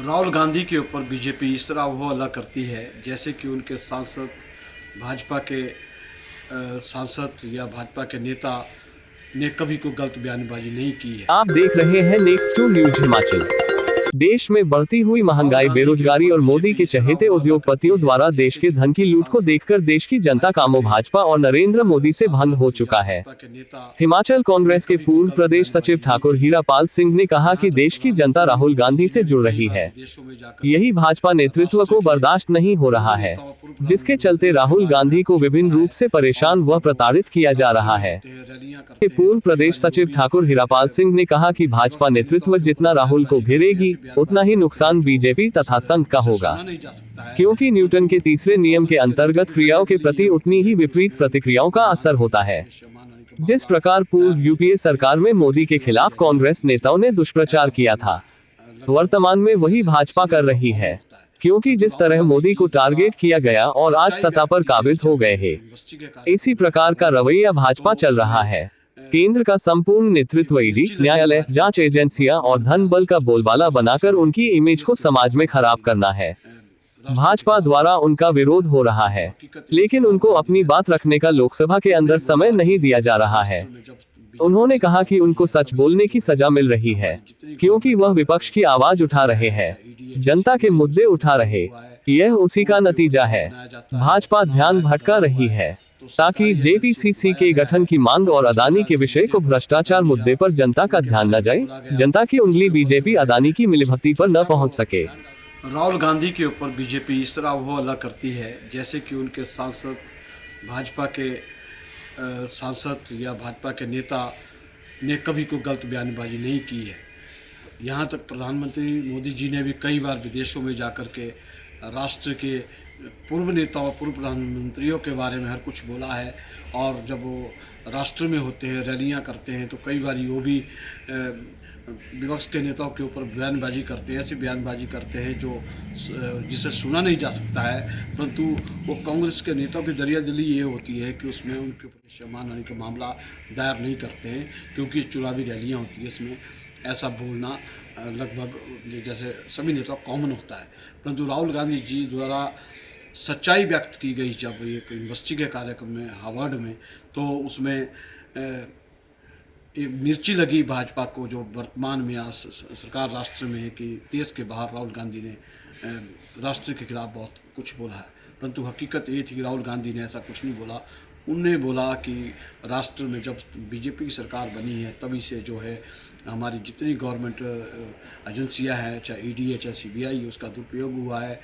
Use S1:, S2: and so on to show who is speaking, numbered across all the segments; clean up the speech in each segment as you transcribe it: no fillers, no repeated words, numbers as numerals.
S1: राहुल गांधी के ऊपर बीजेपी इस तरह वो हल्ला करती है जैसे कि उनके सांसद भाजपा के सांसद या भाजपा के नेता ने कभी कोई गलत बयानबाजी नहीं की है।
S2: आप देख रहे हैं नेक्स्ट टू न्यूज हिमाचल। देश में बढ़ती हुई महंगाई, बेरोजगारी और मोदी के चहेते उद्योगपतियों द्वारा देश के धन की लूट को देखकर देश की जनता का मोह भाजपा और नरेंद्र मोदी से भंग हो चुका है। हिमाचल कांग्रेस के पूर्व प्रदेश सचिव ठाकुर हीरापाल सिंह ने कहा कि देश की जनता राहुल गांधी से जुड़ रही है। यही भाजपा नेतृत्व को बर्दाश्त नहीं हो रहा है, जिसके चलते राहुल गांधी को विभिन्न रूप से परेशान व प्रताड़ित किया जा रहा है। पूर्व प्रदेश सचिव ठाकुर हीरापाल सिंह ने कहा कि भाजपा नेतृत्व जितना राहुल को घेरेगी उतना ही नुकसान बीजेपी तथा संघ का होगा, क्योंकि न्यूटन के तीसरे नियम के अंतर्गत क्रियाओं के प्रति उतनी ही विपरीत प्रतिक्रियाओं का असर होता है। जिस प्रकार पूर्व यूपीए सरकार में मोदी के खिलाफ कांग्रेस नेताओं ने दुष्प्रचार किया था, वर्तमान में वही भाजपा कर रही है, क्योंकि जिस तरह मोदी को टारगेट किया गया और आज सत्ता पर काबिज हो गए हैं, इसी प्रकार का रवैया भाजपा चल रहा है। केंद्र का संपूर्ण नेतृत्व ईडी, न्यायालय, जांच एजेंसियां और धन बल का बोलबाला बनाकर उनकी इमेज को समाज में खराब करना है। भाजपा द्वारा उनका विरोध हो रहा है, लेकिन उनको अपनी बात रखने का लोकसभा के अंदर समय नहीं दिया जा रहा है। उन्होंने कहा कि उनको सच बोलने की सजा मिल रही है, क्योंकि वह विपक्ष की आवाज उठा रहे हैं, जनता के मुद्दे उठा रहे। यह उसी का नतीजा है। भाजपा ध्यान भटका रही है ताकि जेपीसीसी के गठन की मांग और अदानी के विषय को भ्रष्टाचार मुद्दे पर जनता का ध्यान न जाए, जनता की उंगली बीजेपी अदानी की मिलीभगत पर न पहुंच सके।
S1: राहुल गांधी के ऊपर बीजेपी इस तरह वो हल्ला करती है जैसे कि उनके सांसद भाजपा के सांसद या भाजपा के नेता ने कभी कोई गलत बयानबाजी नहीं की है। यहाँ तक प्रधानमंत्री मोदी जी ने भी कई बार विदेशों में जाकर के राष्ट्र के पूर्व नेताओं, पूर्व प्रधानमंत्रियों के बारे में हर कुछ बोला है। और जब वो राष्ट्र में होते हैं, रैलियां करते हैं, तो कई बार वो भी विपक्ष के नेताओं के ऊपर बयानबाजी करते हैं, ऐसी बयानबाजी करते हैं जो जिसे सुना नहीं जा सकता है। परंतु वो कांग्रेस के नेताओं की दरियादिली ये होती है कि उसमें उनके ऊपर सम्मानहानि का मामला दायर नहीं करते हैं, क्योंकि चुनावी रैलियां होती है, इसमें ऐसा बोलना लगभग जैसे सभी नेताओं कॉमन होता है। परंतु राहुल गांधी जी द्वारा सच्चाई व्यक्त की गई जब एक यूनिवर्सिटी के कार्यक्रम में हार्वर्ड में, तो उसमें एक मिर्ची लगी भाजपा को, जो वर्तमान में आज सरकार राष्ट्र में है, कि देश के बाहर राहुल गांधी ने राष्ट्र के खिलाफ बहुत कुछ बोला है। परंतु हकीकत ये थी कि राहुल गांधी ने ऐसा कुछ नहीं बोला। उनने बोला कि राष्ट्र में जब बीजेपी की सरकार बनी है तभी से जो है हमारी जितनी गवर्नमेंट एजेंसियां हैं, चाहे ईडी है, चाहे सीबीआई है, उसका दुरुपयोग हुआ है,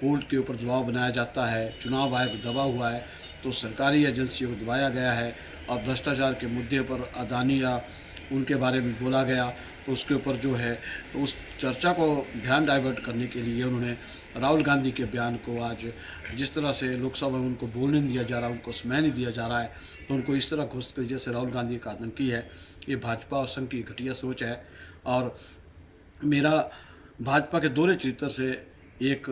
S1: कोर्ट के ऊपर दबाव बनाया जाता है, चुनाव आयोग दबा हुआ है, तो सरकारी एजेंसियों को दबाया गया है। और भ्रष्टाचार के मुद्दे पर अदानी या उनके बारे में बोला गया, तो उसके ऊपर जो है तो उस चर्चा को ध्यान डाइवर्ट करने के लिए उन्होंने राहुल गांधी के बयान को, आज जिस तरह से लोकसभा में उनको बोलने नहीं दिया जा रहा, उनको समय नहीं दिया जा रहा है, तो उनको इस तरह घोषित कर जैसे राहुल गांधी का आतंकी है। ये भाजपा और संघ की घटिया सोच है। और मेरा भाजपा के दोहरे चरित्र से एक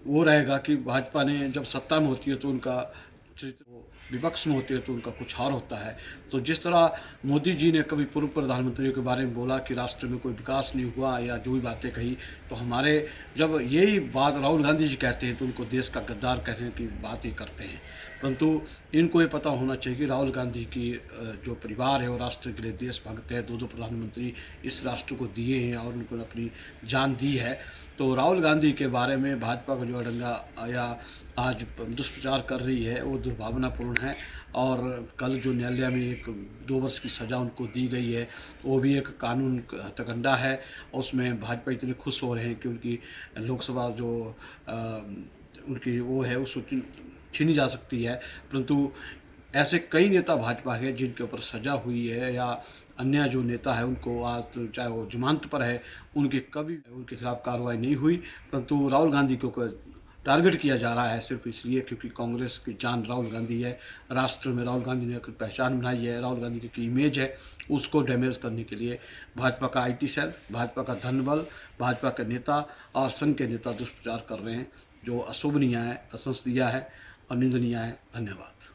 S1: वो रहेगा कि भाजपा ने जब सत्ता में होती है तो उनका चरित्र, विपक्ष में होते हैं तो उनका कुछ और होता है। तो जिस तरह मोदी जी ने कभी पूर्व प्रधानमंत्रियों के बारे में बोला कि राष्ट्र में कोई विकास नहीं हुआ या जो भी बातें कही, तो हमारे जब यही बात राहुल गांधी जी कहते हैं तो उनको देश का गद्दार कहने की बात ही करते हैं। परंतु इनको ये पता होना चाहिए कि राहुल गांधी की जो परिवार है वो राष्ट्र के लिए देशभक्त है। दो प्रधानमंत्री इस राष्ट्र को दिए हैं और उनको अपनी जान दी है। तो राहुल गांधी के बारे में भाजपा का जो अड़ंगा या आज दुष्प्रचार कर रही है वो दुर्भावनापूर्ण है। और कल जो न्यायालय में एक 2 वर्ष की सज़ा उनको दी गई है, वो भी एक कानून हथकंडा है। उसमें भाजपा इतने खुश हो रहे हैं कि उनकी लोकसभा जो उनकी वो है वो छीनी जा सकती है। परंतु ऐसे कई नेता भाजपा है जिनके ऊपर सजा हुई है, या अन्य जो नेता है उनको आज तो चाहे वो जमानत पर है, उनके कभी उनके खिलाफ कार्रवाई नहीं हुई। परंतु राहुल गांधी को टारगेट किया जा रहा है सिर्फ इसलिए क्योंकि कांग्रेस की जान राहुल गांधी है। राष्ट्र में राहुल गांधी ने पहचान बनाई है, राहुल गांधी की इमेज है, उसको डैमेज करने के लिए भाजपा का IT सेल, भाजपा का धन बल, भाजपा के नेता और संघ के नेता दुष्प्रचार कर रहे हैं, जो अशोभनीय है, असंसदीय है और निंदनीय है। धन्यवाद।